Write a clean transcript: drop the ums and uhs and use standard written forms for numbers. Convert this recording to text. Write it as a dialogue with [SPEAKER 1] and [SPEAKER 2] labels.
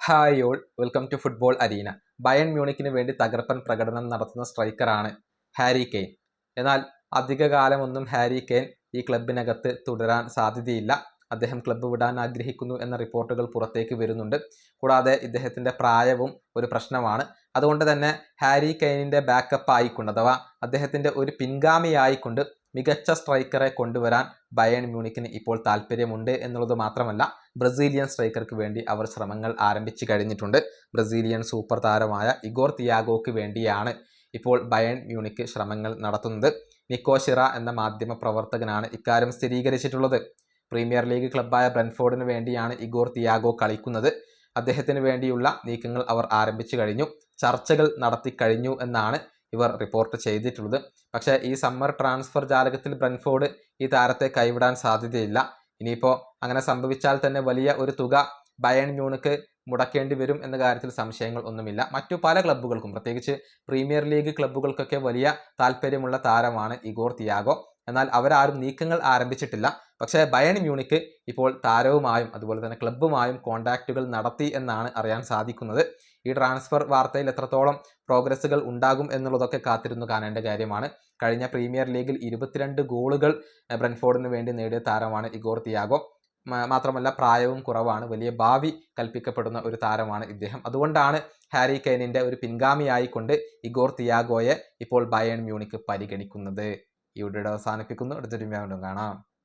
[SPEAKER 1] Hi all, welcome to football arena. Bayern മ്യൂണിക്കിന് വേണ്ടി തകർപ്പൻ പ്രകടനം നടത്തുന്ന സ്ട്രൈക്കറാണ് ഹാരി കെയ്ൻ. എന്നാൽ അധികകാലമൊന്നും ഹാരി കെയ്ൻ ഈ ക്ലബിനകത്ത് തുടരാൻ സാധ്യതയില്ല. അദ്ദേഹം ക്ലബ്ബ് വിടാൻ ആഗ്രഹിക്കുന്നു എന്ന റിപ്പോർട്ടുകൾ പുറത്തേക്ക് വരുന്നുണ്ട്. കൂടാതെ ഇദ്ദേഹത്തിൻ്റെ പ്രായവും ഒരു പ്രശ്നമാണ്. അതുകൊണ്ട് തന്നെ ഹാരി കെയ്നിൻ്റെ ബാക്കപ്പ് ആയിക്കൊണ്ട്, അഥവാ അദ്ദേഹത്തിൻ്റെ ഒരു പിൻഗാമിയായിക്കൊണ്ട് മികച്ച സ്ട്രൈക്കറെ കൊണ്ടുവരാൻ ബയൺ മ്യൂണിക്കിന് ഇപ്പോൾ താല്പര്യമുണ്ട് എന്നുള്ളത് മാത്രമല്ല, ബ്രസീലിയൻ സ്ട്രൈക്കർക്ക് വേണ്ടി അവർ ശ്രമങ്ങൾ ആരംഭിച്ചു കഴിഞ്ഞിട്ടുണ്ട്. ബ്രസീലിയൻ സൂപ്പർ താരമായ ഇഗോർ തിയാഗോക്ക് വേണ്ടിയാണ് ഇപ്പോൾ ബയൺ മ്യൂണിക്ക് ശ്രമങ്ങൾ നടത്തുന്നത്. നിക്കോ ഷിറ എന്ന മാധ്യമ പ്രവർത്തകനാണ് ഇക്കാര്യം സ്ഥിരീകരിച്ചിട്ടുള്ളത്. പ്രീമിയർ ലീഗ് ക്ലബ്ബായ ബ്രെൻഫോർഡിന് വേണ്ടിയാണ് ഇഗോർ തിയാഗോ കളിക്കുന്നത്. അദ്ദേഹത്തിന് വേണ്ടിയുള്ള നീക്കങ്ങൾ അവർ ആരംഭിച്ചു കഴിഞ്ഞു, ചർച്ചകൾ നടത്തി കഴിഞ്ഞു എന്നാണ് ഇവർ റിപ്പോർട്ട് ചെയ്തിട്ടുള്ളത്. പക്ഷേ ഈ സമ്മർ ട്രാൻസ്ഫർ ജാലകത്തിൽ ബ്രെൻഫോർഡ് ഈ താരത്തെ കൈവിടാൻ സാധ്യതയില്ല. ഇനിയിപ്പോൾ അങ്ങനെ സംഭവിച്ചാൽ തന്നെ വലിയ ഒരു തുക ബയൺ മ്യൂണിക്ക് മുടക്കേണ്ടി വരും എന്ന കാര്യത്തിൽ സംശയങ്ങൾ ഒന്നുമില്ല. മറ്റു പല ക്ലബ്ബുകൾക്കും, പ്രത്യേകിച്ച് പ്രീമിയർ ലീഗ് ക്ലബ്ബുകൾക്കൊക്കെ വലിയ താല്പര്യമുള്ള താരമാണ് ഇഗോർ തിയാഗോ. എന്നാൽ അവരാരും നീക്കങ്ങൾ ആരംഭിച്ചിട്ടില്ല. പക്ഷേ ബയൺ മ്യൂണിക്ക് ഇപ്പോൾ താരവുമായും അതുപോലെ തന്നെ ക്ലബ്ബുമായും കോൺടാക്റ്റുകൾ നടത്തി എന്നാണ് അറിയാൻ സാധിക്കുന്നത്. ഈ ട്രാൻസ്ഫർ വാർത്തയിൽ എത്രത്തോളം പ്രോഗ്രസ്സുകൾ ഉണ്ടാകും എന്നുള്ളതൊക്കെ കാത്തിരുന്നു കാണേണ്ട കാര്യമാണ്. കഴിഞ്ഞ പ്രീമിയർ ലീഗിൽ 22 ഗോളുകൾ ബ്രെൻഫോർഡിന് വേണ്ടി നേടിയ താരമാണ് ഇഗോർ തിയാഗോ. മാത്രമല്ല പ്രായവും കുറവാണ്, വലിയ ഭാവി കൽപ്പിക്കപ്പെടുന്ന ഒരു താരമാണ് ഇദ്ദേഹം. അതുകൊണ്ടാണ് ഹാരി കെയ്നിൻ്റെ ഒരു പിൻഗാമിയായിക്കൊണ്ട് ഇഗോർ തിയാഗോയെ ഇപ്പോൾ ബയൺ മ്യൂണിക്ക് പരിഗണിക്കുന്നത്. ഈ വീഡിയോ അവസാനിപ്പിക്കുന്നു. അടുത്തൊരു വീണ്ടും കാണാം.